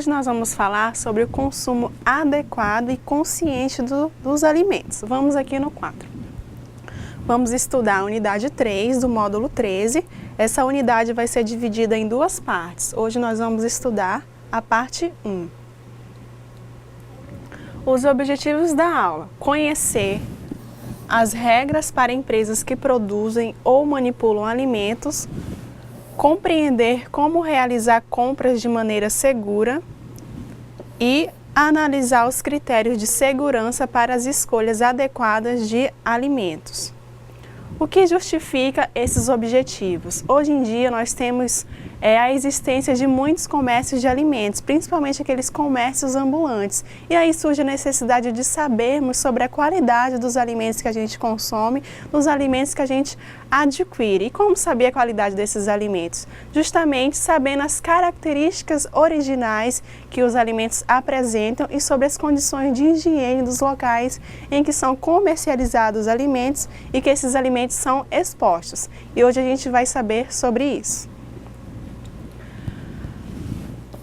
Hoje nós vamos falar sobre o consumo adequado e consciente dos alimentos. Vamos aqui no quadro. Vamos estudar a unidade 3 do módulo 13. Essa unidade vai ser dividida em duas partes. Hoje nós vamos estudar a parte 1. Os objetivos da aula: conhecer as regras para empresas que produzem ou manipulam alimentos, compreender como realizar compras de maneira segura e analisar os critérios de segurança para as escolhas adequadas de alimentos. O que justifica esses objetivos? Hoje em dia nós temos a existência de muitos comércios de alimentos, principalmente aqueles comércios ambulantes. E aí surge a necessidade de sabermos sobre a qualidade dos alimentos que a gente consome, dos alimentos que a gente adquire. E como saber a qualidade desses alimentos? Justamente sabendo as características originais que os alimentos apresentam e sobre as condições de higiene dos locais em que são comercializados os alimentos e que esses alimentos são expostos. E hoje a gente vai saber sobre isso.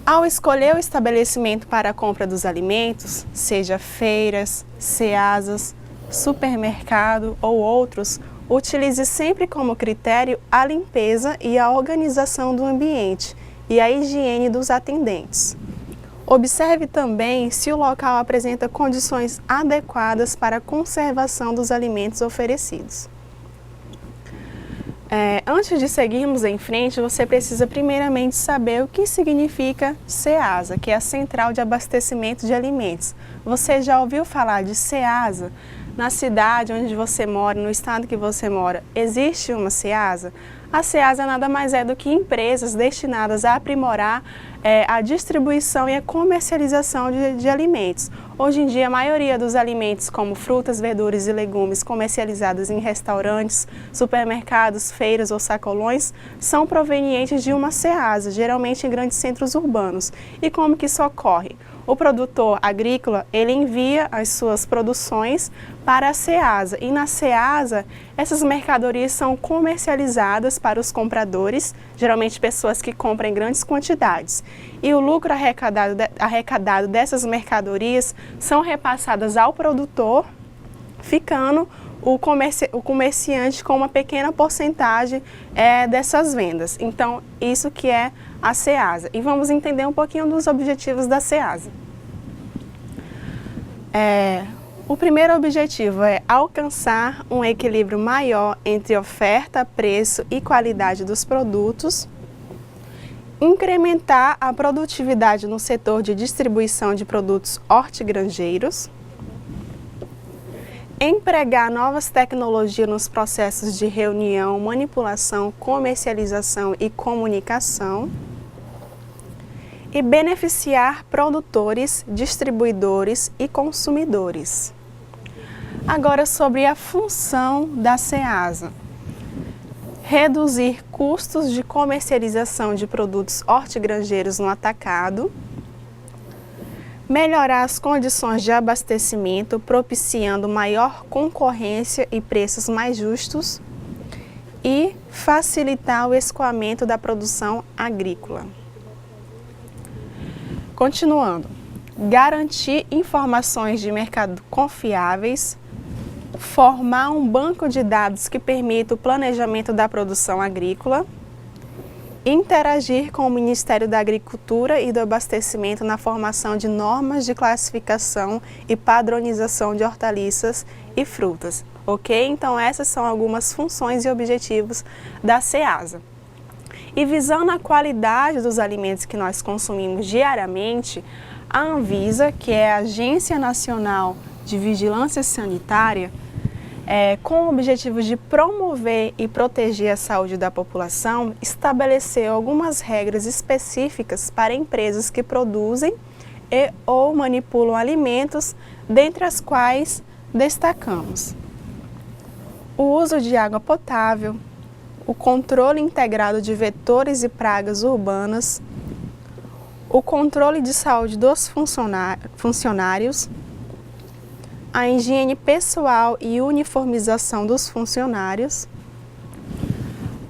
Ao escolher o estabelecimento para a compra dos alimentos, seja feiras, ceasas, supermercado ou outros, utilize sempre como critério a limpeza e a organização do ambiente e a higiene dos atendentes. Observe também se o local apresenta condições adequadas para a conservação dos alimentos oferecidos. Antes de seguirmos em frente, você precisa primeiramente saber o que significa CEASA, que é a Central de Abastecimento de Alimentos. Você já ouviu falar de CEASA? Na cidade onde você mora, no estado que você mora, existe uma CEASA? A CEASA nada mais é do que empresas destinadas a aprimorar a distribuição e a comercialização de alimentos. Hoje em dia, a maioria dos alimentos, como frutas, verduras e legumes comercializados em restaurantes, supermercados, feiras ou sacolões, são provenientes de uma CEASA, geralmente em grandes centros urbanos. E como que isso ocorre? O produtor agrícola, ele envia as suas produções para a CEASA e na CEASA essas mercadorias são comercializadas para os compradores, geralmente pessoas que compram em grandes quantidades. E o lucro arrecadado dessas mercadorias são repassadas ao produtor, ficando o comerciante com uma pequena porcentagem dessas vendas. Então, isso que é a CEASA. E vamos entender um pouquinho dos objetivos da CEASA. O primeiro objetivo é alcançar um equilíbrio maior entre oferta, preço e qualidade dos produtos, incrementar a produtividade no setor de distribuição de produtos hortigranjeiros, empregar novas tecnologias nos processos de reunião, manipulação, comercialização e comunicação e beneficiar produtores, distribuidores e consumidores. Agora, sobre a função da CEASA. Reduzir custos de comercialização de produtos hortigranjeiros no atacado, melhorar as condições de abastecimento, propiciando maior concorrência e preços mais justos e facilitar o escoamento da produção agrícola. Continuando, garantir informações de mercado confiáveis, formar um banco de dados que permita o planejamento da produção agrícola, interagir com o Ministério da Agricultura e do Abastecimento na formação de normas de classificação e padronização de hortaliças e frutas. Ok? Então essas são algumas funções e objetivos da CEASA. E visando a qualidade dos alimentos que nós consumimos diariamente, a Anvisa, que é a Agência Nacional de Vigilância Sanitária, com o objetivo de promover e proteger a saúde da população, estabeleceu algumas regras específicas para empresas que produzem e ou manipulam alimentos, dentre as quais destacamos o uso de água potável, o controle integrado de vetores e pragas urbanas, o controle de saúde dos funcionários, a higiene pessoal e uniformização dos funcionários,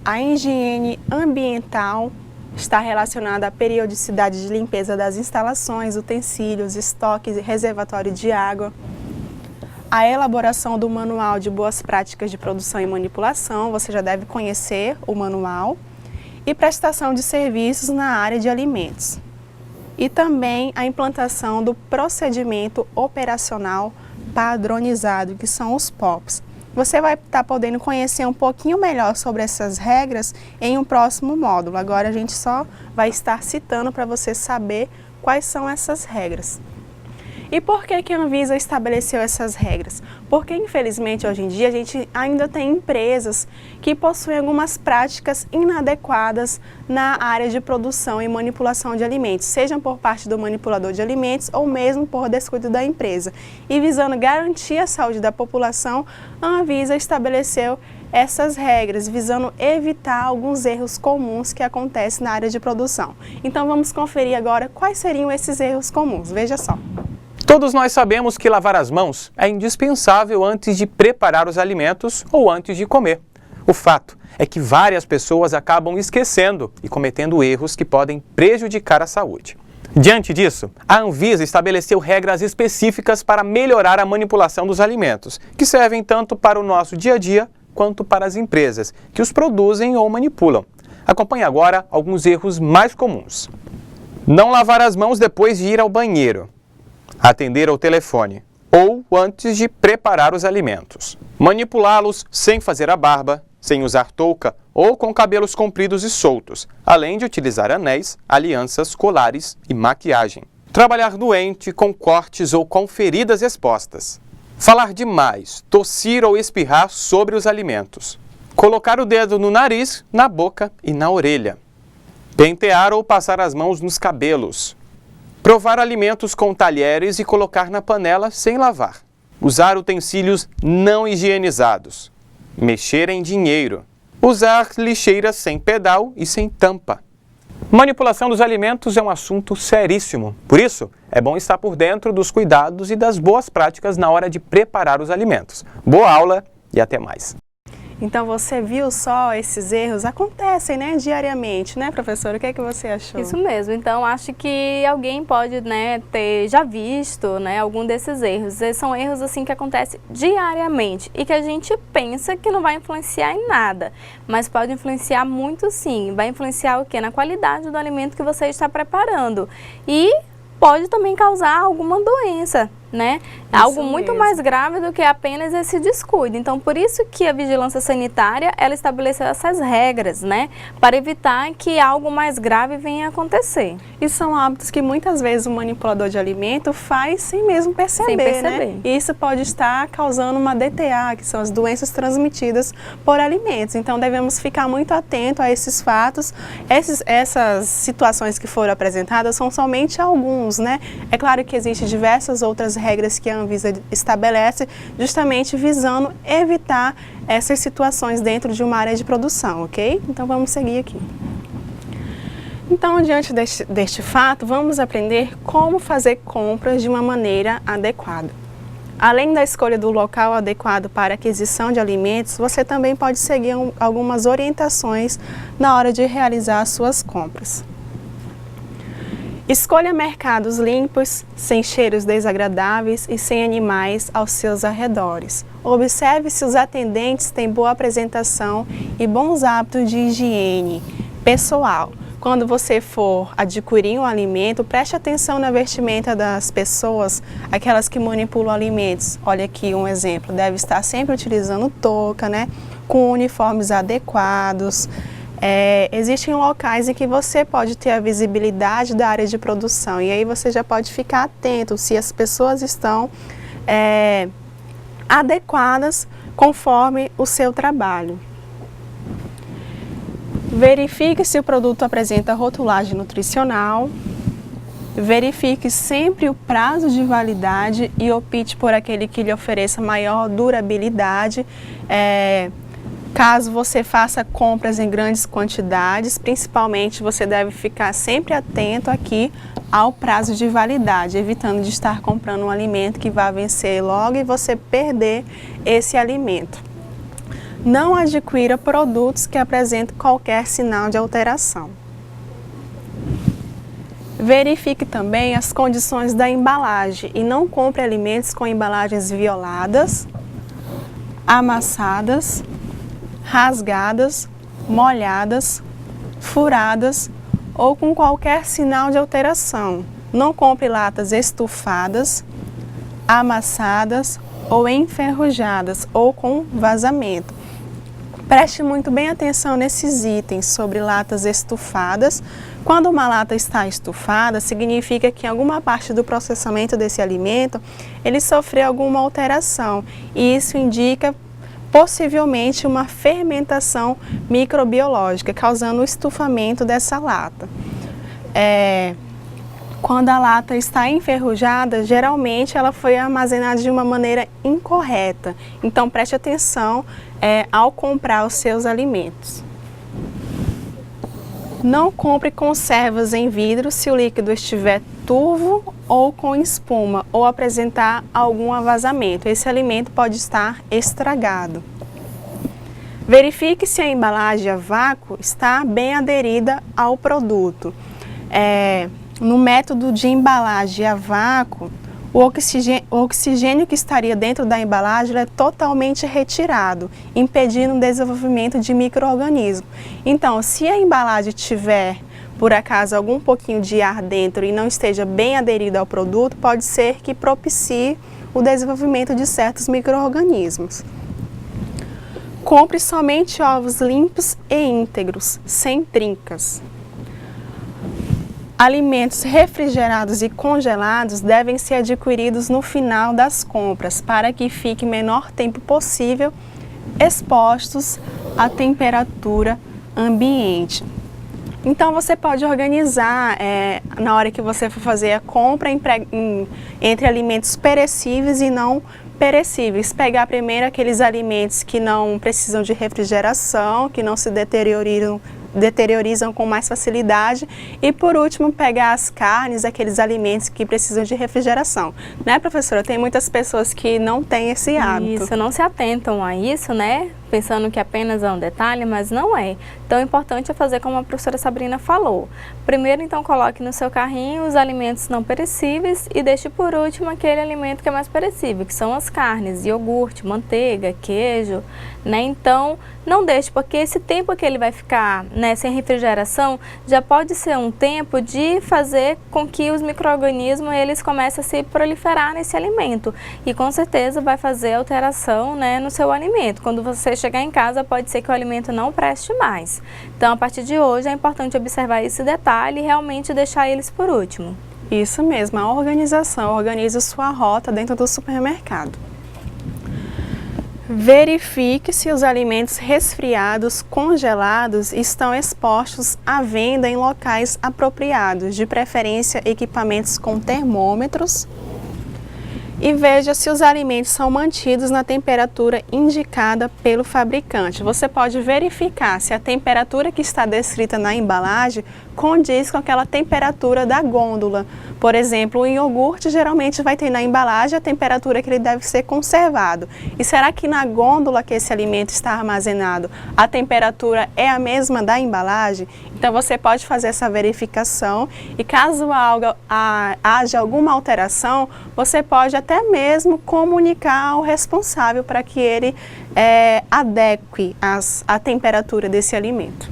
a higiene ambiental, está relacionada à periodicidade de limpeza das instalações, utensílios, estoques e reservatório de água. A elaboração do Manual de Boas Práticas de Produção e Manipulação, você já deve conhecer o manual. E prestação de serviços na área de alimentos. E também a implantação do procedimento operacional padronizado, que são os POPs. Você vai estar podendo conhecer um pouquinho melhor sobre essas regras em um próximo módulo. Agora a gente só vai estar citando para você saber quais são essas regras. E por que a Anvisa estabeleceu essas regras? Porque, infelizmente, hoje em dia, a gente ainda tem empresas que possuem algumas práticas inadequadas na área de produção e manipulação de alimentos, sejam por parte do manipulador de alimentos ou mesmo por descuido da empresa. E visando garantir a saúde da população, a Anvisa estabeleceu essas regras, visando evitar alguns erros comuns que acontecem na área de produção. Então, vamos conferir agora quais seriam esses erros comuns. Veja só. Todos nós sabemos que lavar as mãos é indispensável antes de preparar os alimentos ou antes de comer. O fato é que várias pessoas acabam esquecendo e cometendo erros que podem prejudicar a saúde. Diante disso, a Anvisa estabeleceu regras específicas para melhorar a manipulação dos alimentos, que servem tanto para o nosso dia a dia quanto para as empresas que os produzem ou manipulam. Acompanhe agora alguns erros mais comuns. Não lavar as mãos depois de ir ao banheiro. Atender ao telefone ou antes de preparar os alimentos. Manipulá-los sem fazer a barba, sem usar touca ou com cabelos compridos e soltos, além de utilizar anéis, alianças, colares e maquiagem. Trabalhar doente, com cortes ou com feridas expostas. Falar demais, tossir ou espirrar sobre os alimentos. Colocar o dedo no nariz, na boca e na orelha. Pentear ou passar as mãos nos cabelos. Provar alimentos com talheres e colocar na panela sem lavar. Usar utensílios não higienizados. Mexer em dinheiro. Usar lixeiras sem pedal e sem tampa. Manipulação dos alimentos é um assunto seríssimo. Por isso, é bom estar por dentro dos cuidados e das boas práticas na hora de preparar os alimentos. Boa aula e até mais! Então, você viu só, esses erros acontecem, né, diariamente, né, professora? O que é que você achou? Isso mesmo. Então, acho que alguém pode, né, ter já visto, né, algum desses erros. São erros, assim, que acontecem diariamente e que a gente pensa que não vai influenciar em nada, mas pode influenciar muito sim. Vai influenciar o quê? Na qualidade do alimento que você está preparando e pode também causar alguma doença, né? Algo muito mais grave do que apenas esse descuido. Então, por isso que a vigilância sanitária, ela estabeleceu essas regras, né? Para evitar que algo mais grave venha a acontecer. E são hábitos que muitas vezes o manipulador de alimento faz sem mesmo perceber, né? E isso pode estar causando uma DTA, que são as doenças transmitidas por alimentos. Então, devemos ficar muito atento a esses fatos. Essas situações que foram apresentadas são somente alguns, né? É claro que existem diversas outras regras que a Anvisa estabelece, justamente visando evitar essas situações dentro de uma área de produção, ok? Então, vamos seguir aqui. Então, diante deste fato, vamos aprender como fazer compras de uma maneira adequada. Além da escolha do local adequado para aquisição de alimentos, você também pode seguir algumas orientações na hora de realizar as suas compras. Escolha mercados limpos, sem cheiros desagradáveis e sem animais aos seus arredores. Observe se os atendentes têm boa apresentação e bons hábitos de higiene pessoal. Quando você for adquirir um alimento, preste atenção na vestimenta das pessoas, aquelas que manipulam alimentos. Olha aqui um exemplo, deve estar sempre utilizando touca, né? Com uniformes adequados. Existem locais em que você pode ter a visibilidade da área de produção e aí você já pode ficar atento se as pessoas estão adequadas conforme o seu trabalho. Verifique se o produto apresenta rotulagem nutricional. Verifique sempre o prazo de validade e opte por aquele que lhe ofereça maior durabilidade. Caso você faça compras em grandes quantidades, principalmente você deve ficar sempre atento aqui ao prazo de validade, evitando de estar comprando um alimento que vai vencer logo e você perder esse alimento. Não adquira produtos que apresentem qualquer sinal de alteração. Verifique também as condições da embalagem e não compre alimentos com embalagens violadas, amassadas, rasgadas, molhadas, furadas ou com qualquer sinal de alteração. Não compre latas estufadas, amassadas ou enferrujadas ou com vazamento. Preste muito bem atenção nesses itens sobre latas estufadas. Quando uma lata está estufada, significa que em alguma parte do processamento desse alimento, ele sofreu alguma alteração e isso indica possivelmente uma fermentação microbiológica, causando o estufamento dessa lata. Quando a lata está enferrujada, geralmente ela foi armazenada de uma maneira incorreta. Então preste atenção ao comprar os seus alimentos. Não compre conservas em vidro se o líquido estiver turvo ou com espuma ou apresentar algum vazamento. Esse alimento pode estar estragado. Verifique se a embalagem a vácuo está bem aderida ao produto. No método de embalagem a vácuo, o oxigênio que estaria dentro da embalagem é totalmente retirado, impedindo o desenvolvimento de micro-organismos. Então, se a embalagem tiver, por acaso, algum pouquinho de ar dentro e não esteja bem aderida ao produto, pode ser que propicie o desenvolvimento de certos micro-organismos. Compre somente ovos limpos e íntegros, sem trincas. Alimentos refrigerados e congelados devem ser adquiridos no final das compras, para que fique menor tempo possível expostos à temperatura ambiente. Então você pode organizar, na hora que você for fazer a compra, entre alimentos perecíveis e não perecíveis. Pegar primeiro aqueles alimentos que não precisam de refrigeração, que não se deteriorizam com mais facilidade e, por último, pegar as carnes, aqueles alimentos que precisam de refrigeração. Né, professora? Tem muitas pessoas que não têm esse hábito. Isso, não se atentam a isso, né? Pensando que apenas é um detalhe, mas não é. Então, o importante é fazer como a professora Sabrina falou. Primeiro, então, coloque no seu carrinho os alimentos não perecíveis e deixe por último aquele alimento que é mais perecível, que são as carnes, iogurte, manteiga, queijo, né? Então, não deixe, porque esse tempo que ele vai ficar, né, sem refrigeração, já pode ser um tempo de fazer com que os micro-organismos eles comecem a se proliferar nesse alimento. E com certeza vai fazer alteração, né, no seu alimento. Quando você chegar em casa, pode ser que o alimento não preste mais. Então, a partir de hoje, é importante observar esse detalhe e realmente deixar eles por último. Isso mesmo, a organização. Organize sua rota dentro do supermercado. Verifique se os alimentos resfriados, congelados, estão expostos à venda em locais apropriados, de preferência equipamentos com termômetros. E veja se os alimentos são mantidos na temperatura indicada pelo fabricante. Você pode verificar se a temperatura que está descrita na embalagem condiz com aquela temperatura da gôndola. Por exemplo, o iogurte geralmente vai ter na embalagem a temperatura que ele deve ser conservado. E será que na gôndola que esse alimento está armazenado, a temperatura é a mesma da embalagem? Então você pode fazer essa verificação e caso haja alguma alteração, você pode até mesmo comunicar ao responsável para que ele adeque a temperatura desse alimento.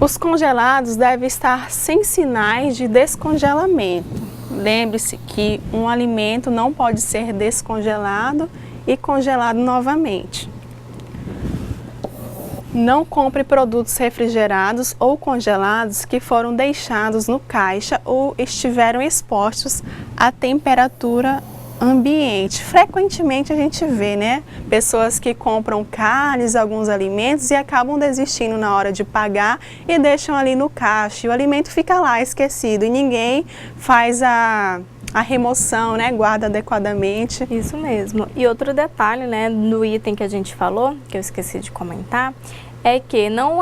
Os congelados devem estar sem sinais de descongelamento. Lembre-se que um alimento não pode ser descongelado e congelado novamente. Não compre produtos refrigerados ou congelados que foram deixados no caixa ou estiveram expostos à temperatura ambiente. Frequentemente a gente vê, né, pessoas que compram carnes, alguns alimentos e acabam desistindo na hora de pagar e deixam ali no caixa. E o alimento fica lá esquecido e ninguém faz a remoção, né, guarda adequadamente. Isso mesmo. E outro detalhe, né, no item que a gente falou, que eu esqueci de comentar, é que não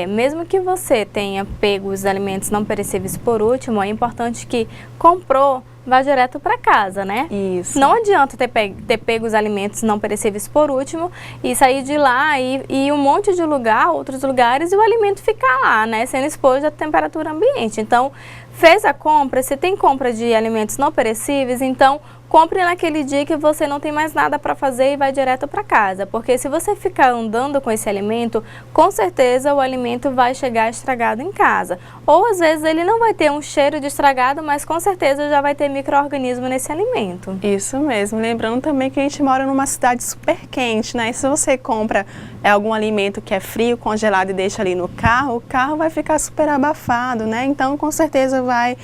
mesmo que você tenha pego os alimentos não perecíveis por último, é importante que comprou, vai direto para casa, né? Isso. Não adianta ter pego os alimentos não perecíveis por último e sair de lá e ir um monte de lugar, outros lugares, e o alimento ficar lá, né? Sendo exposto à temperatura ambiente. Então, fez a compra, se tem compra de alimentos não perecíveis, então compre naquele dia que você não tem mais nada para fazer e vai direto para casa. Porque se você ficar andando com esse alimento, com certeza o alimento vai chegar estragado em casa. Ou às vezes ele não vai ter um cheiro de estragado, mas com certeza já vai ter micro-organismo nesse alimento. Isso mesmo. Lembrando também que a gente mora numa cidade super quente, né? E se você compra algum alimento que é frio, congelado e deixa ali no carro, o carro vai ficar super abafado, né? Então, com certeza vai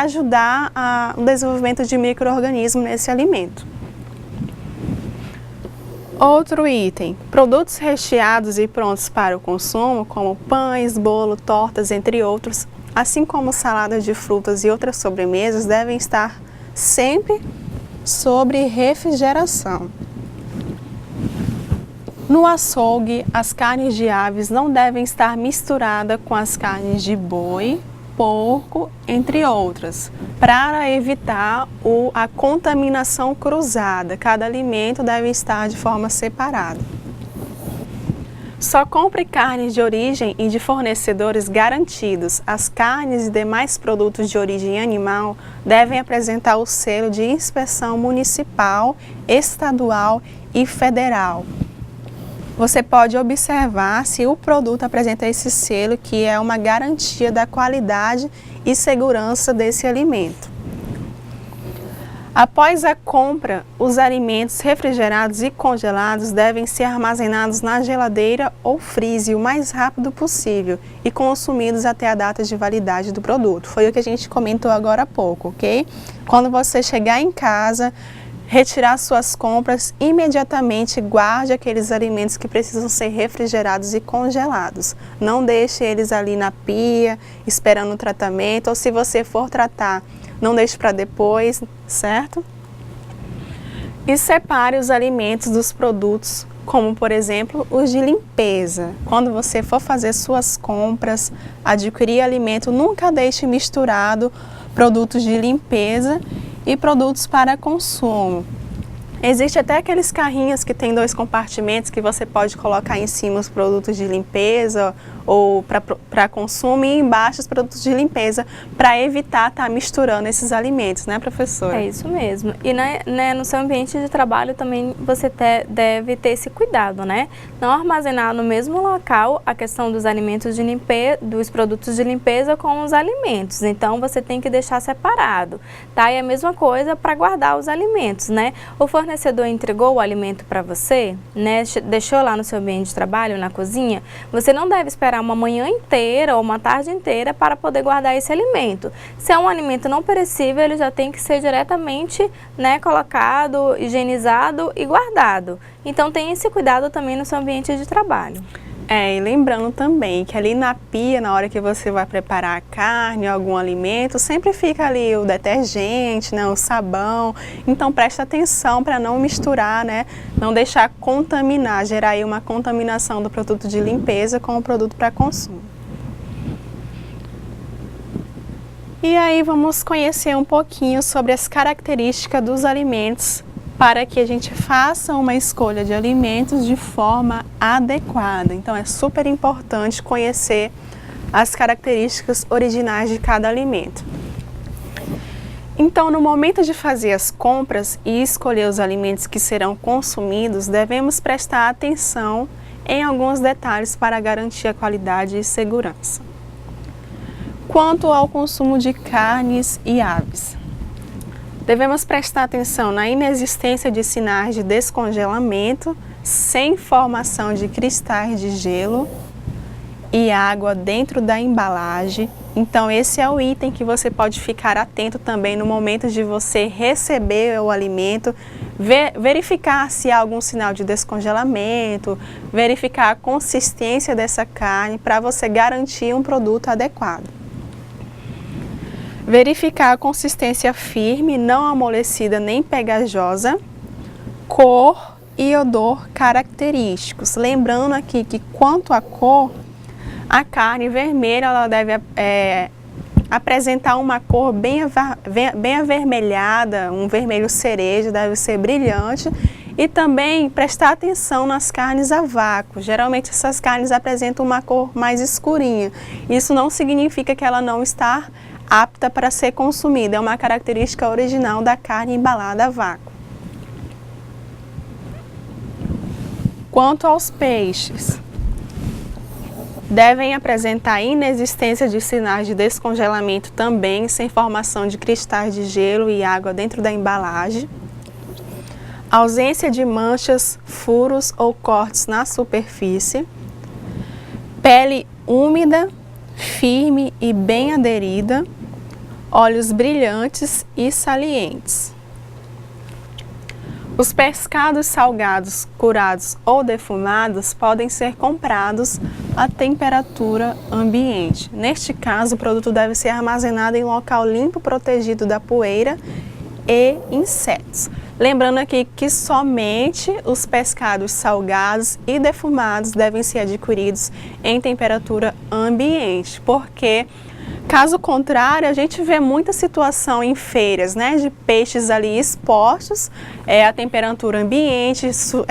ajudar o desenvolvimento de micro-organismos nesse alimento. Outro item, produtos recheados e prontos para o consumo, como pães, bolo, tortas, entre outros, assim como saladas de frutas e outras sobremesas, devem estar sempre sob refrigeração. No açougue, as carnes de aves não devem estar misturadas com as carnes de boi, porco, entre outras, para evitar a contaminação cruzada. Cada alimento deve estar de forma separada. Só compre carnes de origem e de fornecedores garantidos. As carnes e demais produtos de origem animal devem apresentar o selo de inspeção municipal, estadual e federal. Você pode observar se o produto apresenta esse selo, que é uma garantia da qualidade e segurança desse alimento. Após a compra, os alimentos refrigerados e congelados devem ser armazenados na geladeira ou freezer o mais rápido possível e consumidos até a data de validade do produto. Foi o que a gente comentou agora há pouco, ok? Quando você chegar em casa, retirar suas compras, imediatamente guarde aqueles alimentos que precisam ser refrigerados e congelados. Não deixe eles ali na pia, esperando o tratamento, ou se você for tratar, não deixe para depois, certo? E separe os alimentos dos produtos, como por exemplo os de limpeza. Quando você for fazer suas compras, adquirir alimento, nunca deixe misturado produtos de limpeza e produtos para consumo. Existe até aqueles carrinhos que tem 2 compartimentos que você pode colocar em cima os produtos de limpeza ou para consumo e embaixo os produtos de limpeza, para evitar estar misturando esses alimentos, né, professora? É isso mesmo. E no seu ambiente de trabalho também você deve ter esse cuidado, né? Não armazenar no mesmo local a questão dos alimentos de limpeza, dos produtos de limpeza com os alimentos. Então você tem que deixar separado, tá? E a mesma coisa para guardar os alimentos, né? O fornecedor entregou o alimento para você, né? Deixou lá no seu ambiente de trabalho, na cozinha, você não deve esperar uma manhã inteira ou uma tarde inteira para poder guardar esse alimento. Se é um alimento não perecível, ele já tem que ser diretamente, né, colocado, higienizado e guardado. Então tenha esse cuidado também no seu ambiente de trabalho. E lembrando também que ali na pia, na hora que você vai preparar a carne ou algum alimento, sempre fica ali o detergente, né, o sabão. Então preste atenção para não misturar, né, não deixar contaminar, gerar aí uma contaminação do produto de limpeza com o produto para consumo. E aí vamos conhecer um pouquinho sobre as características dos alimentos para que a gente faça uma escolha de alimentos de forma adequada. Então é super importante conhecer as características originais de cada alimento. Então, no momento de fazer as compras e escolher os alimentos que serão consumidos, devemos prestar atenção em alguns detalhes para garantir a qualidade e segurança. Quanto ao consumo de carnes e aves, devemos prestar atenção na inexistência de sinais de descongelamento, sem formação de cristais de gelo e água dentro da embalagem. Então esse é o item que você pode ficar atento também no momento de você receber o alimento, verificar se há algum sinal de descongelamento, verificar a consistência dessa carne para você garantir um produto adequado. Verificar a consistência firme, não amolecida nem pegajosa, cor e odor característicos. Lembrando aqui que quanto à cor, a carne vermelha ela deve apresentar uma cor bem avermelhada, um vermelho cereja, deve ser brilhante. E também prestar atenção nas carnes a vácuo. Geralmente essas carnes apresentam uma cor mais escurinha. Isso não significa que ela não está apta para ser consumida. É uma característica original da carne embalada a vácuo. Quanto aos peixes, devem apresentar inexistência de sinais de descongelamento também, sem formação de cristais de gelo e água dentro da embalagem. Ausência de manchas, furos ou cortes na superfície. Pele úmida, firme e bem aderida. Olhos brilhantes e salientes. Os pescados salgados, curados ou defumados podem ser comprados a temperatura ambiente. Neste caso, o produto deve ser armazenado em local limpo, protegido da poeira e insetos. Lembrando aqui que somente os pescados salgados e defumados devem ser adquiridos em temperatura ambiente, porque caso contrário, a gente vê muita situação em feiras, né, de peixes ali expostos à temperatura ambiente,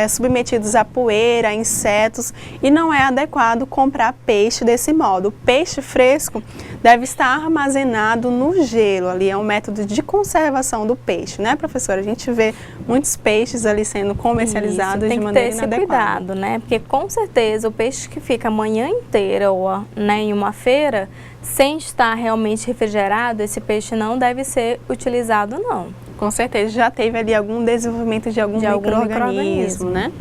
submetidos a poeira, a insetos, e não é adequado comprar peixe desse modo. O peixe fresco deve estar armazenado no gelo, ali é um método de conservação do peixe, né, professora? A gente vê muitos peixes ali sendo comercializados de maneira inadequada. Tem que ter esse cuidado, né, porque com certeza o peixe que fica a manhã inteira ou, né, em uma feira, sem estar realmente refrigerado, esse peixe não deve ser utilizado, não. Com certeza, já teve ali algum desenvolvimento de algum micro-organismo, né?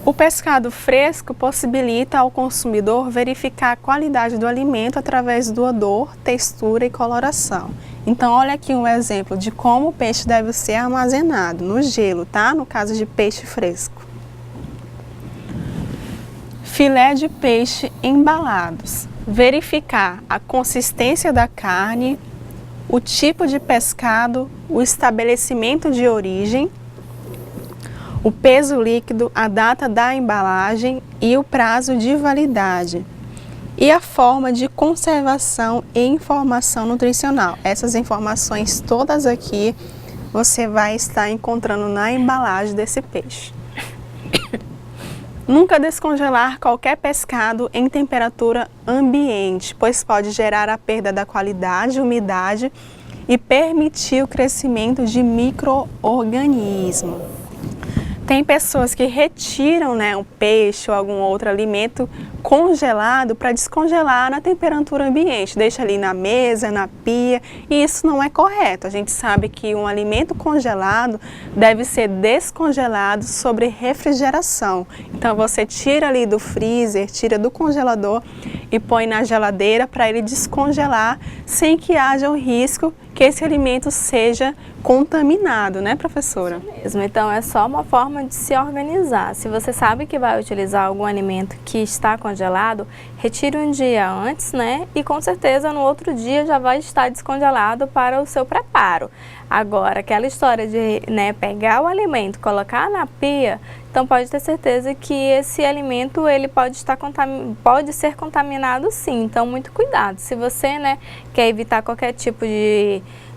O pescado fresco possibilita ao consumidor verificar a qualidade do alimento através do odor, textura e coloração. Então, olha aqui um exemplo de como o peixe deve ser armazenado no gelo, tá? No caso de peixe fresco. Filé de peixe embalados. Verificar a consistência da carne, o tipo de pescado, o estabelecimento de origem, o peso líquido, a data da embalagem e o prazo de validade. E a forma de conservação e informação nutricional. Essas informações todas aqui você vai estar encontrando na embalagem desse peixe. Nunca descongelar qualquer pescado em temperatura ambiente, pois pode gerar a perda da qualidade, umidade e permitir o crescimento de micro-organismos. Tem pessoas que retiram, né, um peixe ou algum outro alimento congelado para descongelar na temperatura ambiente, deixa ali na mesa, na pia, e isso não é correto. A gente sabe que um alimento congelado deve ser descongelado sobre refrigeração. Então você tira ali do freezer, tira do congelador e põe na geladeira para ele descongelar sem que haja o risco que esse alimento seja contaminado, né, professora? Isso mesmo. Então é só uma forma de se organizar. Se você sabe que vai utilizar algum alimento que está congelado, retire um dia antes, né? E com certeza no outro dia já vai estar descongelado para o seu preparo. Agora, aquela história de, né, pegar o alimento, colocar na pia, então pode ter certeza que esse alimento ele pode ser contaminado, sim. Então muito cuidado. Se você, né, quer evitar qualquer tipo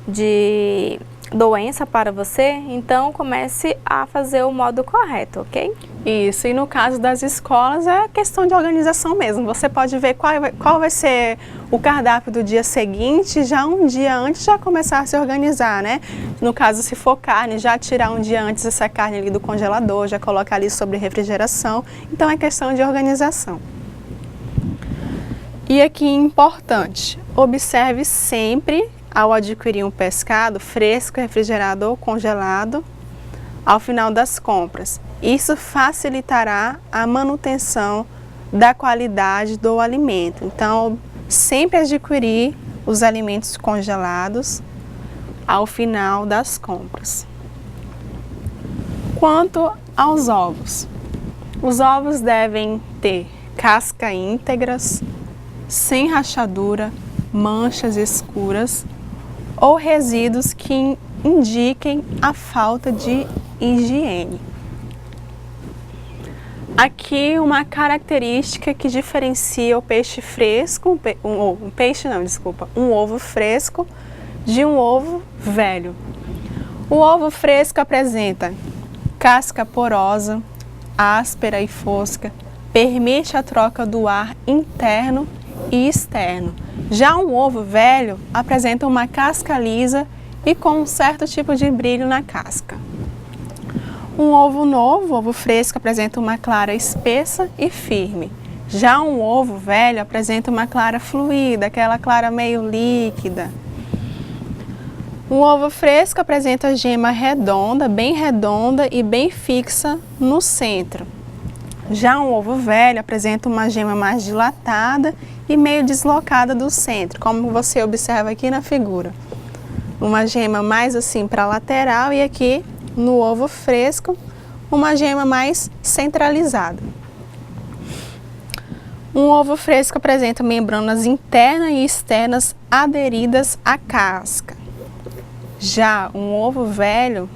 de doença para você, então comece a fazer o modo correto, ok? Isso, e no caso das escolas é questão de organização mesmo. Você pode ver qual vai ser o cardápio do dia seguinte, já um dia antes já começar a se organizar, né? No caso, se for carne, já tirar um dia antes essa carne ali do congelador, já colocar ali sobre refrigeração. Então é questão de organização. E aqui importante, observe sempre ao adquirir um pescado fresco, refrigerado ou congelado, ao final das compras. Isso facilitará a manutenção da qualidade do alimento. Então, sempre adquirir os alimentos congelados ao final das compras. Quanto aos ovos, os ovos devem ter casca íntegras, sem rachadura, manchas escuras ou resíduos que indiquem a falta de higiene. Aqui uma característica que diferencia o peixe fresco, um ovo fresco de um ovo velho. O ovo fresco apresenta casca porosa, áspera e fosca, permite a troca do ar interno e externo. Já um ovo velho apresenta uma casca lisa e com um certo tipo de brilho na casca. Um ovo novo, ovo fresco, apresenta uma clara espessa e firme. Já um ovo velho apresenta uma clara fluida, aquela clara meio líquida. Um ovo fresco apresenta gema redonda, bem redonda e bem fixa no centro. Já um ovo velho apresenta uma gema mais dilatada e meio deslocada do centro, como você observa aqui na figura. Uma gema mais assim para a lateral e aqui no ovo fresco, uma gema mais centralizada. Um ovo fresco apresenta membranas internas e externas aderidas à casca. Já um ovo velho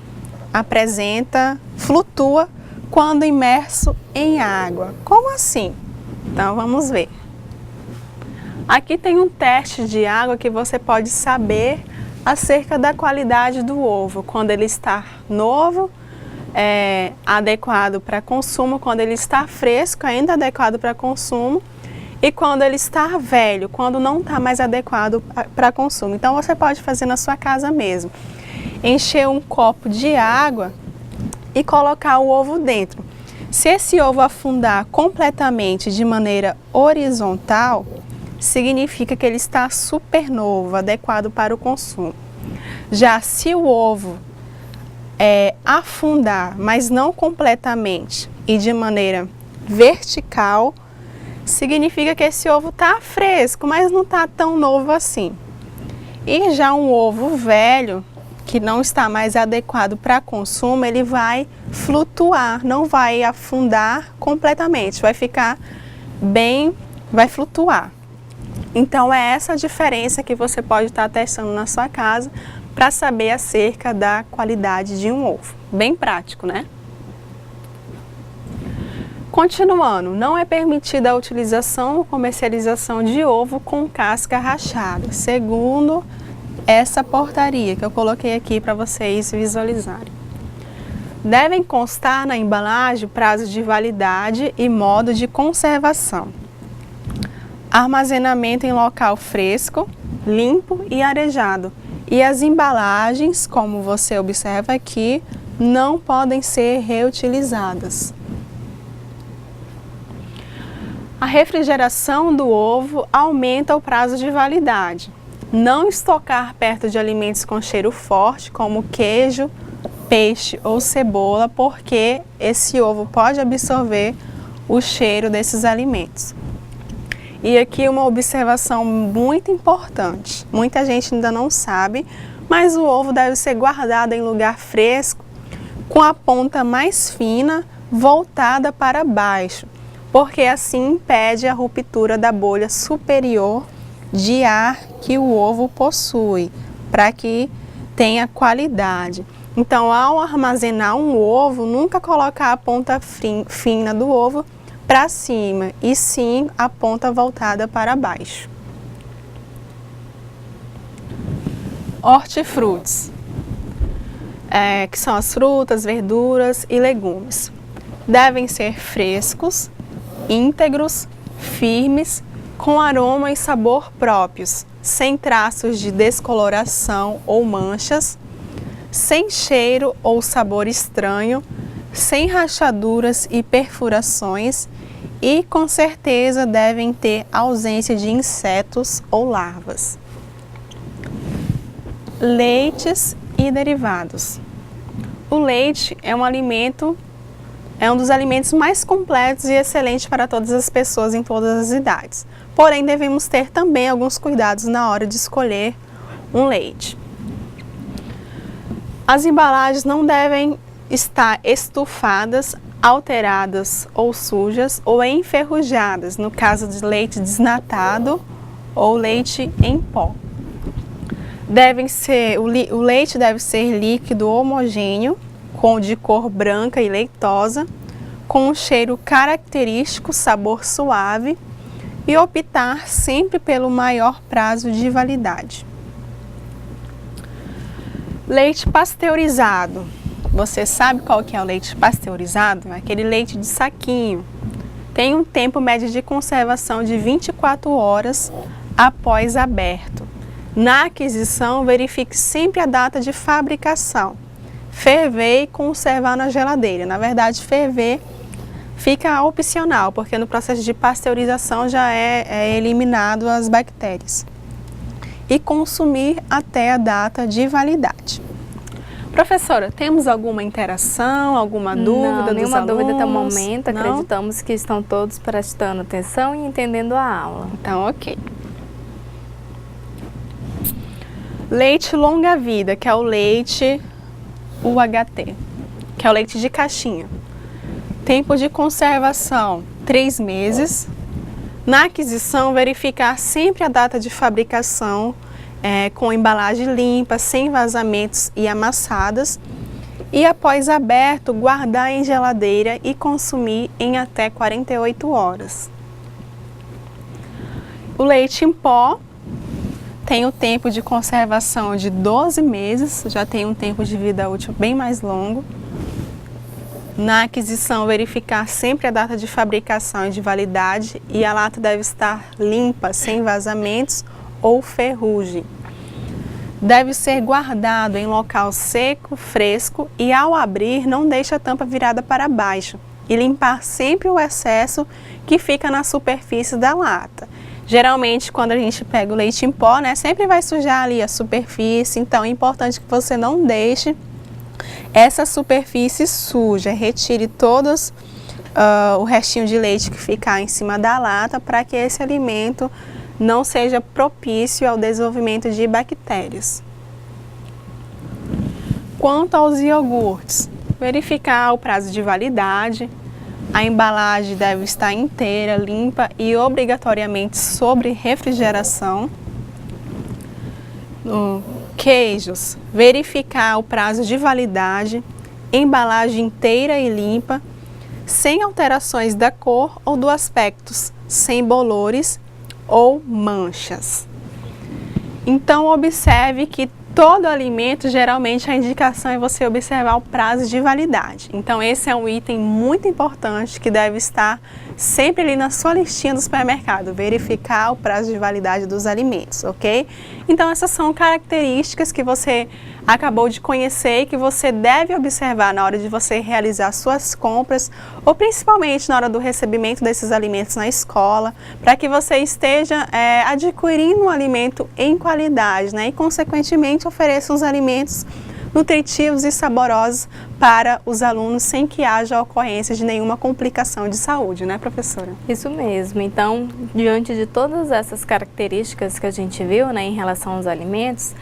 flutua quando imerso em água. Como assim? Então vamos ver. Aqui tem um teste de água que você pode saber acerca da qualidade do ovo. Quando ele está novo, é adequado para consumo. Quando ele está fresco, ainda adequado para consumo. E quando ele está velho, quando não está mais adequado para consumo. Então você pode fazer na sua casa mesmo. Encher um copo de água e colocar o ovo dentro. Se esse ovo afundar completamente de maneira horizontal, significa que ele está super novo, adequado para o consumo. Já se o ovo afundar, mas não completamente e de maneira vertical, significa que esse ovo está fresco, mas não está tão novo assim. E já um ovo velho, que não está mais adequado para consumo, ele vai flutuar, não vai afundar completamente, vai flutuar. Então é essa a diferença que você pode estar testando na sua casa para saber acerca da qualidade de um ovo. Bem prático, né? Continuando, não é permitida a utilização ou comercialização de ovo com casca rachada, segundo essa portaria que eu coloquei aqui para vocês visualizarem. Devem constar na embalagem prazo de validade e modo de conservação. Armazenamento em local fresco, limpo e arejado. E as embalagens, como você observa aqui, não podem ser reutilizadas. A refrigeração do ovo aumenta o prazo de validade. Não estocar perto de alimentos com cheiro forte, como queijo, peixe ou cebola, porque esse ovo pode absorver o cheiro desses alimentos. E aqui uma observação muito importante. Muita gente ainda não sabe, mas o ovo deve ser guardado em lugar fresco, com a ponta mais fina voltada para baixo, porque assim impede a ruptura da bolha superior de ar que o ovo possui, para que tenha qualidade. Então, ao armazenar um ovo, nunca colocar a ponta fina do ovo para cima, e sim a ponta voltada para baixo. Hortifrutis, que são as frutas, verduras e legumes. Devem ser frescos, íntegros, firmes, com aroma e sabor próprios, sem traços de descoloração ou manchas, sem cheiro ou sabor estranho, sem rachaduras e perfurações e, com certeza, devem ter ausência de insetos ou larvas. Leites e derivados. O leite é um dos alimentos mais completos e excelentes para todas as pessoas em todas as idades. Porém, devemos ter também alguns cuidados na hora de escolher um leite. As embalagens não devem estar estufadas, alteradas ou sujas ou enferrujadas, no caso de leite desnatado ou leite em pó. O leite deve ser líquido homogêneo, de cor branca e leitosa, com um cheiro característico, sabor suave, e optar sempre pelo maior prazo de validade. Leite pasteurizado. Você sabe qual que é o leite pasteurizado? Aquele leite de saquinho. Tem um tempo médio de conservação de 24 horas após aberto. Na aquisição, verifique sempre a data de fabricação. Ferver e conservar na geladeira. Na verdade, ferver fica opcional, porque no processo de pasteurização já é eliminado as bactérias. E consumir até a data de validade. Professora, temos alguma interação, alguma dúvida dos alunos? Nenhuma dúvida até o momento. Acreditamos que estão todos prestando atenção e entendendo a aula. Então, ok. Leite longa-vida, que é o leite UHT, que é o leite de caixinha. Tempo de conservação, 3 meses. Na aquisição, verificar sempre a data de fabricação, com embalagem limpa, sem vazamentos e amassadas. E após aberto, guardar em geladeira e consumir em até 48 horas. O leite em pó tem o tempo de conservação de 12 meses, já tem um tempo de vida útil bem mais longo. Na aquisição, verificar sempre a data de fabricação e de validade, e a lata deve estar limpa, sem vazamentos ou ferrugem. Deve ser guardado em local seco, fresco, e ao abrir não deixe a tampa virada para baixo e limpar sempre o excesso que fica na superfície da lata. Geralmente, quando a gente pega o leite em pó, sempre vai sujar ali a superfície, então é importante que você não deixe essa superfície suja. Retire todos o restinho de leite que ficar em cima da lata, para que esse alimento não seja propício ao desenvolvimento de bactérias. Quanto aos iogurtes, verificar o prazo de validade. A embalagem deve estar inteira, limpa e obrigatoriamente sobre refrigeração. Queijos, verificar o prazo de validade, embalagem inteira e limpa, sem alterações da cor ou do aspecto, sem bolores ou manchas. Então, observe que todo alimento, geralmente a indicação é você observar o prazo de validade. Então, esse é um item muito importante que deve estar sempre ali na sua listinha do supermercado, verificar o prazo de validade dos alimentos, ok? Então, essas são características que você acabou de conhecer e que você deve observar na hora de você realizar suas compras, ou principalmente na hora do recebimento desses alimentos na escola, para que você esteja adquirindo um alimento em qualidade, e consequentemente ofereça os alimentos nutritivos e saborosos para os alunos, sem que haja ocorrência de nenhuma complicação de saúde, né, professora? Isso mesmo. Então, diante de todas essas características que a gente viu, em relação aos alimentos,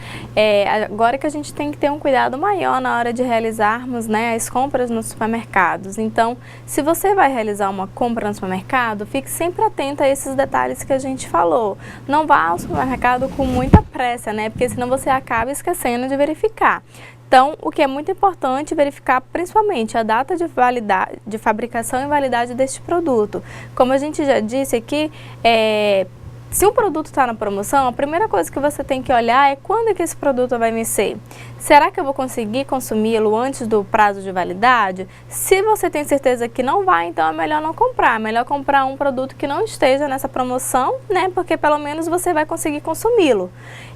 agora que a gente tem que ter um cuidado maior na hora de realizarmos, as compras nos supermercados. Então, se você vai realizar uma compra no supermercado, fique sempre atento a esses detalhes que a gente falou. Não vá ao supermercado com muita pressa, porque senão você acaba esquecendo de verificar. Então, o que é muito importante é verificar principalmente a data de validade, de fabricação e validade deste produto. Como a gente já disse aqui, se um produto está na promoção, a primeira coisa que você tem que olhar é quando é que esse produto vai vencer. Será que eu vou conseguir consumi-lo antes do prazo de validade? Se você tem certeza que não vai, então é melhor não comprar. É melhor comprar um produto que não esteja nessa promoção, porque pelo menos você vai conseguir consumi-lo.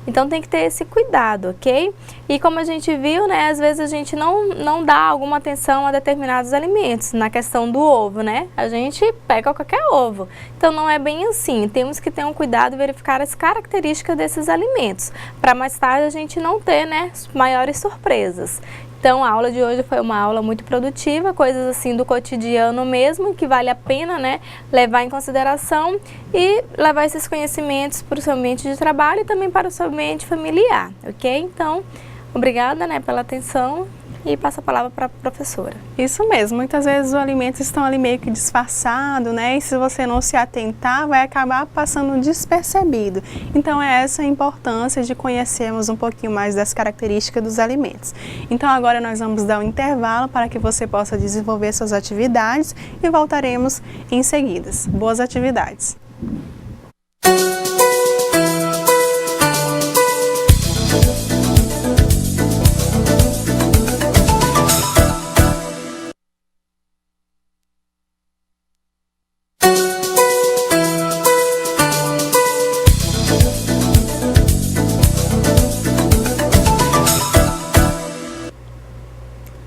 Então tem que ter esse cuidado, ok? E como a gente viu, às vezes a gente não dá alguma atenção a determinados alimentos. Na questão do ovo, A gente pega qualquer ovo. Então não é bem assim. Temos que ter um cuidado e verificar as características desses alimentos, para mais tarde a gente não ter, maiores surpresas. Então, a aula de hoje foi uma aula muito produtiva, coisas assim do cotidiano mesmo, que vale a pena, levar em consideração e levar esses conhecimentos para o seu ambiente de trabalho e também para o seu ambiente familiar, ok? Então, obrigada, pela atenção. e passo a palavra para a professora. Isso mesmo, muitas vezes os alimentos estão ali meio que disfarçados, né? E se você não se atentar, vai acabar passando despercebido. Então é essa a importância de conhecermos um pouquinho mais das características dos alimentos. Então agora nós vamos dar um intervalo para que você possa desenvolver suas atividades e voltaremos em seguida. Boas atividades!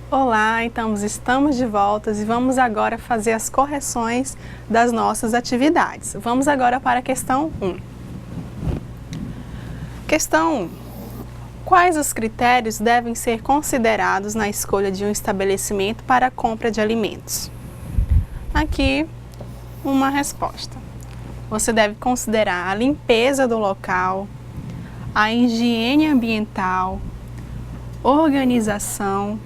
Olá, então estamos de volta e vamos agora fazer as correções das nossas atividades. Vamos agora para a questão 1. Questão 1. Quais os critérios devem ser considerados na escolha de um estabelecimento para a compra de alimentos? Aqui, uma resposta. Você deve considerar a limpeza do local, a higiene ambiental, organização,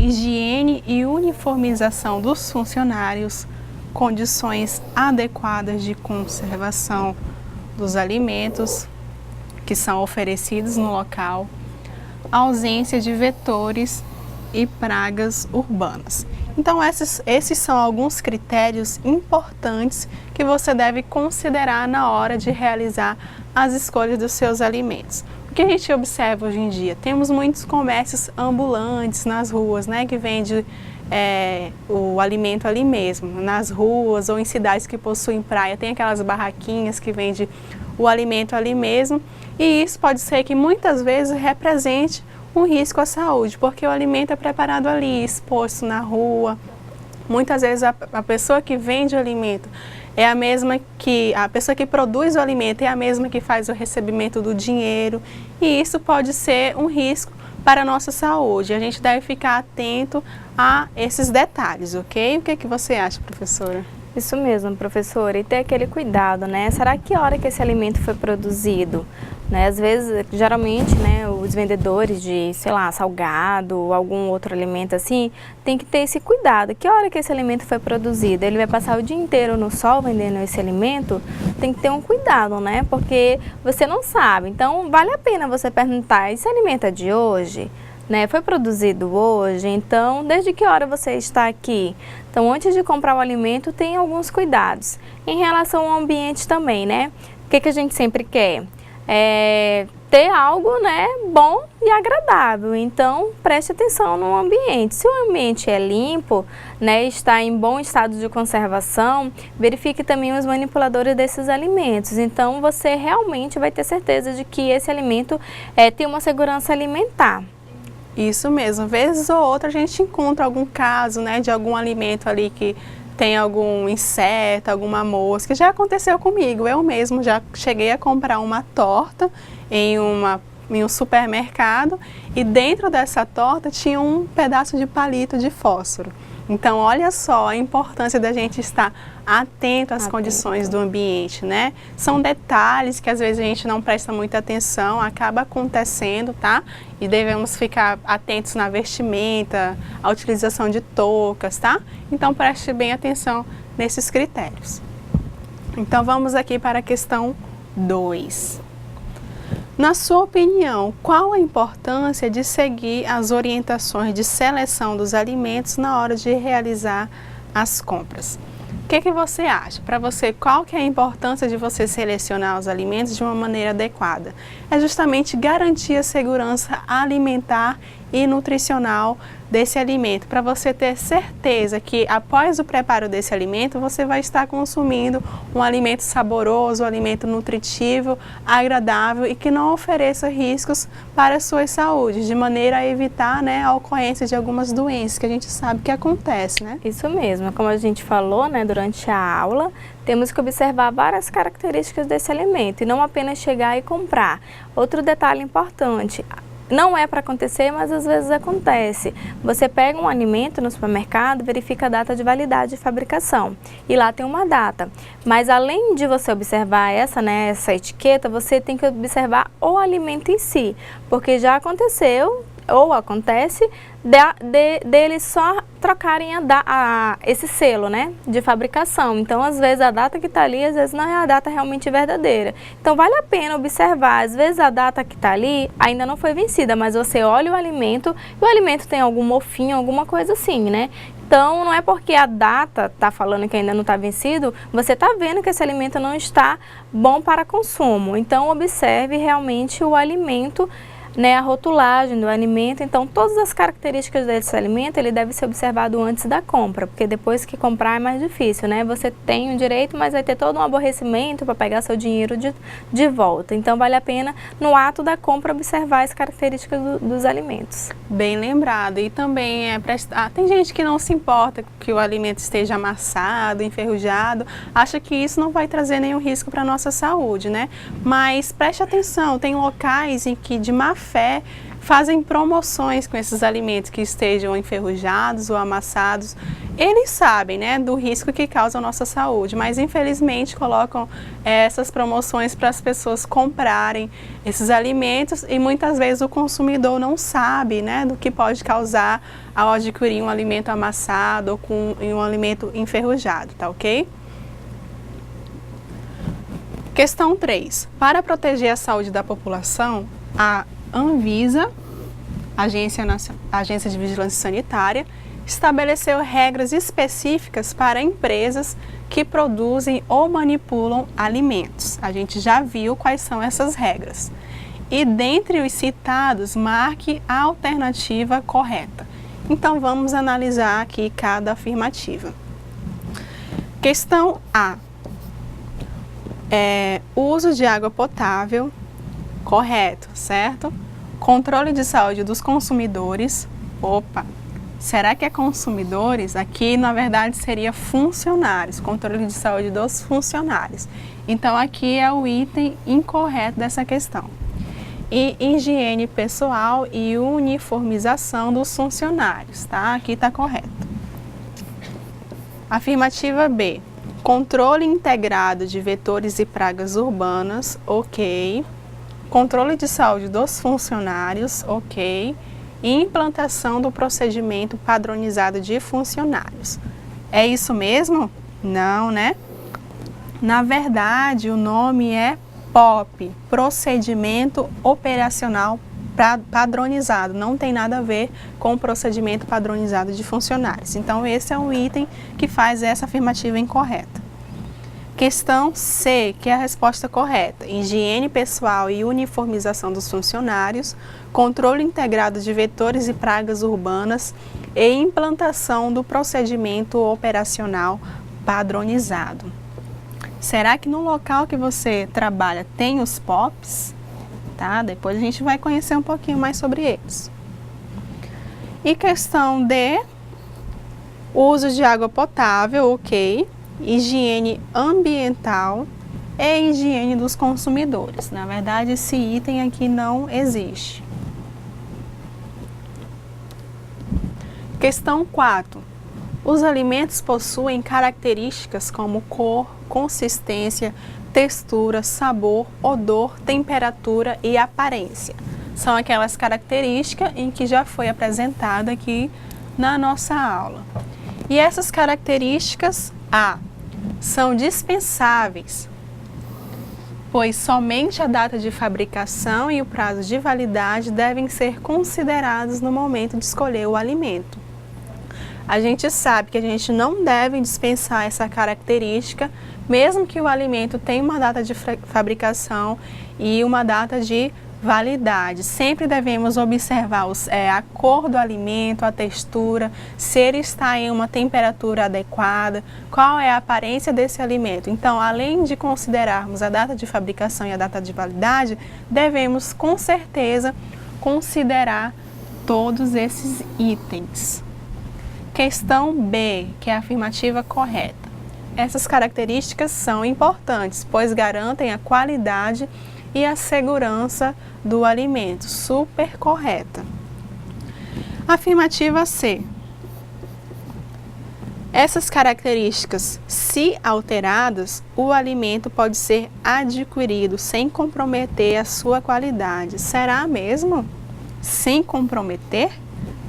higiene e uniformização dos funcionários, condições adequadas de conservação dos alimentos que são oferecidos no local, ausência de vetores e pragas urbanas. Então, esses são alguns critérios importantes que você deve considerar na hora de realizar as escolhas dos seus alimentos. O que a gente observa hoje em dia? Temos muitos comércios ambulantes nas ruas, né, que vende o alimento ali mesmo, nas ruas ou em cidades que possuem praia, tem aquelas barraquinhas que vendem o alimento ali mesmo, e isso pode ser que muitas vezes represente um risco à saúde, porque o alimento é preparado ali, exposto na rua. Muitas vezes a pessoa que vende o alimento é a mesma que, a pessoa que produz o alimento é a mesma que faz o recebimento do dinheiro, e isso pode ser um risco para a nossa saúde. A gente deve ficar atento a esses detalhes, ok? O que você acha, professora? Isso mesmo, professora, e ter aquele cuidado, né? Será que hora que esse alimento foi produzido? Né? Às vezes, geralmente, né, os vendedores de, sei lá, salgado ou algum outro alimento assim, tem que ter esse cuidado. Que hora que esse alimento foi produzido? Ele vai passar o dia inteiro no sol vendendo esse alimento? Tem que ter um cuidado, né? Porque você não sabe. Então, vale a pena você perguntar, esse alimento é de hoje? Né, foi produzido hoje, então desde que hora você está aqui? Então, antes de comprar o alimento, tem alguns cuidados. Em relação ao ambiente também, né? O que a gente sempre quer? Ter algo, né, bom e agradável. Então, preste atenção no ambiente. Se o ambiente é limpo, né, está em bom estado de conservação, verifique também os manipuladores desses alimentos. Então, você realmente vai ter certeza de que esse alimento tem uma segurança alimentar. Isso mesmo, vez ou outra a gente encontra algum caso, né, de algum alimento ali que tem algum inseto, alguma mosca. Já aconteceu comigo, eu mesmo já cheguei a comprar uma torta em um supermercado e dentro dessa torta tinha um pedaço de palito de fósforo. Então, olha só a importância da gente estar atento às condições do ambiente, né? São detalhes que às vezes a gente não presta muita atenção, acaba acontecendo, tá? E devemos ficar atentos na vestimenta, a utilização de toucas, tá? Então, preste bem atenção nesses critérios. Então, vamos aqui para a questão 2. Na sua opinião, qual a importância de seguir as orientações de seleção dos alimentos na hora de realizar as compras? O que você acha? Para você, qual que é a importância de você selecionar os alimentos de uma maneira adequada? É justamente garantir a segurança alimentar e nutricional desse alimento, para você ter certeza que após o preparo desse alimento, você vai estar consumindo um alimento saboroso, um alimento nutritivo, agradável e que não ofereça riscos para a sua saúde, de maneira a evitar, né, a ocorrência de algumas doenças que a gente sabe que acontece, né? Isso mesmo, como a gente falou, né, durante a aula, temos que observar várias características desse alimento e não apenas chegar e comprar. Outro detalhe importante, não é para acontecer, mas às vezes acontece. Você pega um alimento no supermercado, verifica a data de validade de fabricação e lá tem uma data. Mas além de você observar essa etiqueta, você tem que observar o alimento em si, porque já aconteceu ou acontece deles só trocarem esse selo, né, de fabricação. Então, às vezes, a data que está ali, às vezes não é a data realmente verdadeira. Então, vale a pena observar. Às vezes, a data que está ali ainda não foi vencida, mas você olha o alimento e o alimento tem algum mofinho, alguma coisa assim, né? Então, não é porque a data está falando que ainda não está vencido, você está vendo que esse alimento não está bom para consumo. Então, observe realmente o alimento, né, a rotulagem do alimento. Então, todas as características desse alimento, ele deve ser observado antes da compra, porque depois que comprar é mais difícil, né? Você tem o direito, mas vai ter todo um aborrecimento para pegar seu dinheiro de volta. Então, vale a pena, no ato da compra, observar as características dos alimentos. Bem lembrado. E também tem gente que não se importa que o alimento esteja amassado, enferrujado, acha que isso não vai trazer nenhum risco para a nossa saúde, né? Mas preste atenção, tem locais em que de má fé fazem promoções com esses alimentos que estejam enferrujados ou amassados. Eles sabem, né, do risco que causa a nossa saúde, mas infelizmente colocam essas promoções para as pessoas comprarem esses alimentos e muitas vezes o consumidor não sabe, né, do que pode causar ao adquirir um alimento amassado ou com um alimento enferrujado, tá ok? Questão 3. Para proteger a saúde da população, a Anvisa, Agência de Vigilância Sanitária, estabeleceu regras específicas para empresas que produzem ou manipulam alimentos. A gente já viu quais são essas regras. E dentre os citados, marque a alternativa correta. Então vamos analisar aqui cada afirmativa. Questão A. Uso de água potável. Correto, certo? Controle de saúde dos consumidores. Opa, será que é consumidores? Aqui, na verdade, seria funcionários. Controle de saúde dos funcionários. Então, aqui é o item incorreto dessa questão. E higiene pessoal e uniformização dos funcionários, tá? Aqui está correto. Afirmativa B. Controle integrado de vetores e pragas urbanas. Ok. Controle de saúde dos funcionários, ok. E implantação do procedimento padronizado de funcionários. É isso mesmo? Não, né? Na verdade, o nome é POP, Procedimento Operacional Padronizado. Não tem nada a ver com o procedimento padronizado de funcionários. Então, esse é o item que faz essa afirmativa incorreta. Questão C, que é a resposta correta. Higiene pessoal e uniformização dos funcionários, controle integrado de vetores e pragas urbanas e implantação do procedimento operacional padronizado. Será que no local que você trabalha tem os POPs? Tá? Depois a gente vai conhecer um pouquinho mais sobre eles. E questão D, uso de água potável, ok. Higiene ambiental e higiene dos consumidores. Na verdade, esse item aqui não existe. Questão 4. Os alimentos possuem características como cor, consistência, textura, sabor, odor, temperatura e aparência. São aquelas características em que já foi apresentado aqui na nossa aula. E essas características, são dispensáveis, pois somente a data de fabricação e o prazo de validade devem ser considerados no momento de escolher o alimento. A gente sabe que a gente não deve dispensar essa característica, mesmo que o alimento tenha uma data de fabricação e uma data de validade. Sempre devemos observar a cor do alimento, a textura, se ele está em uma temperatura adequada, qual é a aparência desse alimento. Então, além de considerarmos a data de fabricação e a data de validade, devemos com certeza considerar todos esses itens. Questão B, que é a afirmativa correta. Essas características são importantes, pois garantem a qualidade e a segurança do alimento. Super correta. Afirmativa C. Essas características, se alteradas, o alimento pode ser adquirido sem comprometer a sua qualidade. Será mesmo? sem comprometer?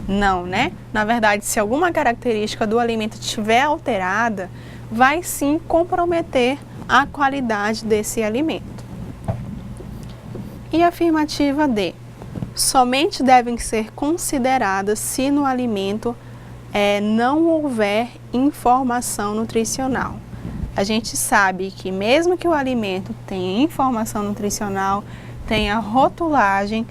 Não, né? Na verdade, se alguma característica do alimento estiver alterada, vai sim comprometer a qualidade desse alimento. E a afirmativa D. Somente devem ser consideradas se no alimento não houver informação nutricional. A gente sabe que mesmo que o alimento tenha informação nutricional, tenha rotulagem,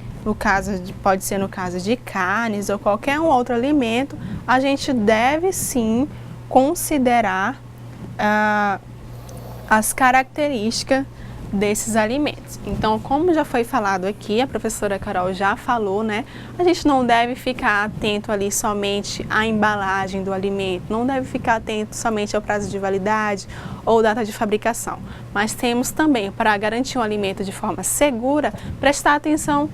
pode ser no caso de carnes ou qualquer um outro alimento, a gente deve sim considerar as características desses alimentos. Então, como já foi falado aqui, a professora Carol já falou, né? A gente não deve ficar atento ali somente à embalagem do alimento, não deve ficar atento somente ao prazo de validade ou data de fabricação. Mas temos também, para garantir um alimento de forma segura, prestar atenção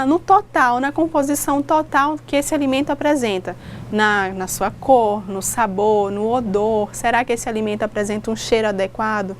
no total, na composição total que esse alimento apresenta, na sua cor, no sabor, no odor. Será que esse alimento apresenta um cheiro adequado?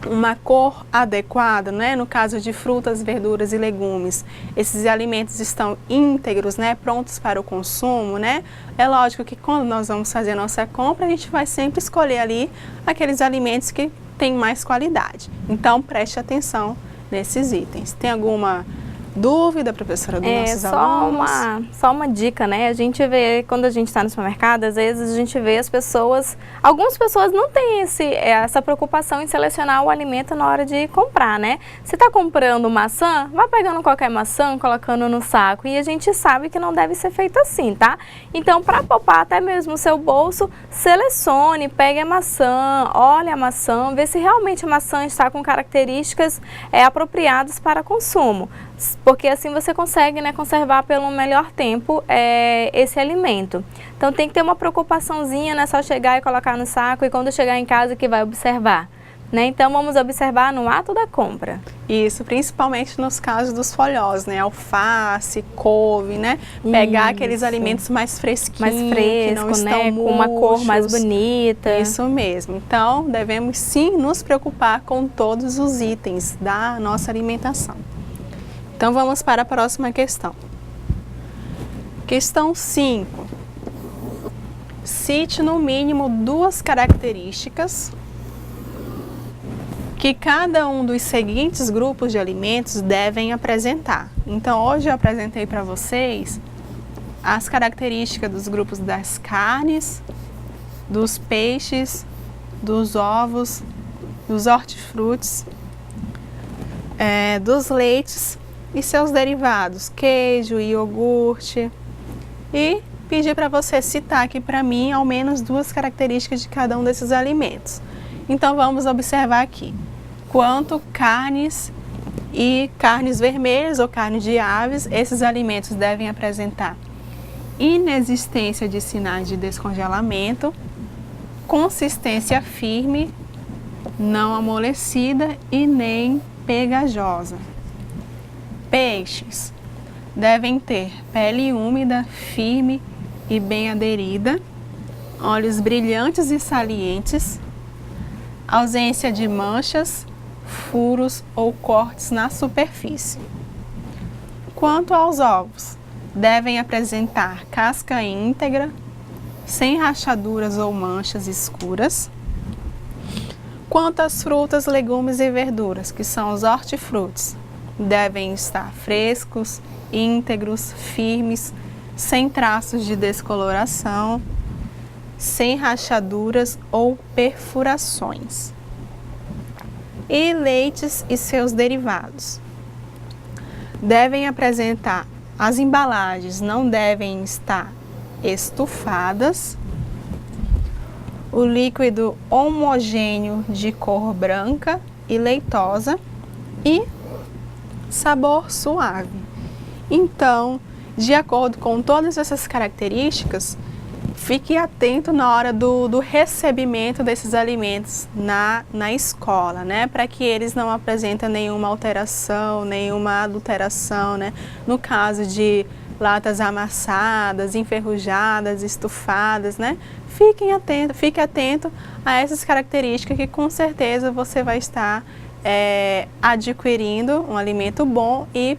Uma cor adequada, né? No caso de frutas, verduras e legumes, esses alimentos estão íntegros, né? Prontos para o consumo, né? É lógico que quando nós vamos fazer a nossa compra, a gente vai sempre escolher ali aqueles alimentos que têm mais qualidade. Então, preste atenção nesses itens. Tem alguma dúvida, professora, dos nossos alunos? Só uma dica, né? A gente vê, quando a gente está no supermercado, às vezes a gente vê as pessoas, algumas pessoas não têm essa preocupação em selecionar o alimento na hora de comprar, né? Se está comprando maçã, vai pegando qualquer maçã, colocando no saco, e a gente sabe que não deve ser feito assim, tá? Então, para poupar até mesmo o seu bolso, selecione, pegue a maçã, olhe a maçã, vê se realmente a maçã está com características apropriadas para consumo. Porque assim você consegue, né, conservar pelo melhor tempo esse alimento. Então tem que ter uma preocupaçãozinha, não é só chegar e colocar no saco e quando chegar em casa que vai observar. Né? Então vamos observar no ato da compra. Isso, principalmente nos casos dos folhosos, né? Alface, couve, né? Pegar aqueles alimentos mais fresquinhos, que não estão murchos, com uma cor mais bonita. Isso mesmo. Então devemos sim nos preocupar com todos os itens da nossa alimentação. Então vamos para a próxima questão. Questão 5. Cite no mínimo 2 características que cada um dos seguintes grupos de alimentos devem apresentar. Então hoje eu apresentei para vocês as características dos grupos das carnes, dos peixes, dos ovos, dos hortifrutis, dos leites e seus derivados, queijo, iogurte, e pedi para você citar aqui para mim ao menos 2 características de cada um desses alimentos. Então vamos observar aqui quanto carnes e carnes vermelhas ou carnes de aves, esses alimentos devem apresentar inexistência de sinais de descongelamento, consistência firme, não amolecida e nem pegajosa. Peixes devem ter pele úmida, firme e bem aderida, olhos brilhantes e salientes, ausência de manchas, furos ou cortes na superfície. Quanto aos ovos, devem apresentar casca íntegra, sem rachaduras ou manchas escuras. Quanto às frutas, legumes e verduras, que são os hortifrutis, devem estar frescos, íntegros, firmes, sem traços de descoloração, sem rachaduras ou perfurações. E leites e seus derivados devem apresentar, as embalagens não devem estar estufadas, o líquido homogêneo de cor branca e leitosa e sabor suave. Então, de acordo com todas essas características, fique atento na hora do recebimento desses alimentos na escola, né? Para que eles não apresentem nenhuma alteração, nenhuma adulteração, né? No caso de latas amassadas, enferrujadas, estufadas, né? Fique atento a essas características que com certeza você vai estar adquirindo um alimento bom e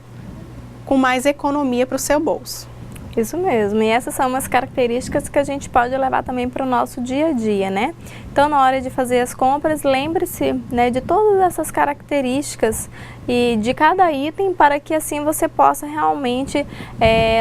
com mais economia para o seu bolso. Isso mesmo, e essas são umas características que a gente pode levar também para o nosso dia a dia, né? Então, na hora de fazer as compras, lembre-se, né, de todas essas características e de cada item para que assim você possa realmente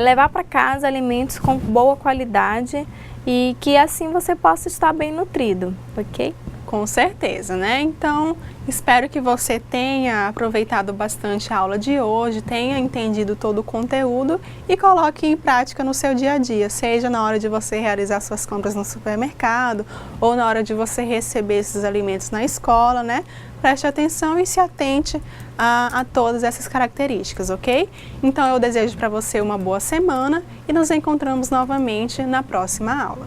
levar para casa alimentos com boa qualidade e que assim você possa estar bem nutrido, ok? Com certeza, né? Então, espero que você tenha aproveitado bastante a aula de hoje, tenha entendido todo o conteúdo e coloque em prática no seu dia a dia, seja na hora de você realizar suas compras no supermercado ou na hora de você receber esses alimentos na escola, né? Preste atenção e se atente a todas essas características, ok? Então, eu desejo para você uma boa semana e nos encontramos novamente na próxima aula.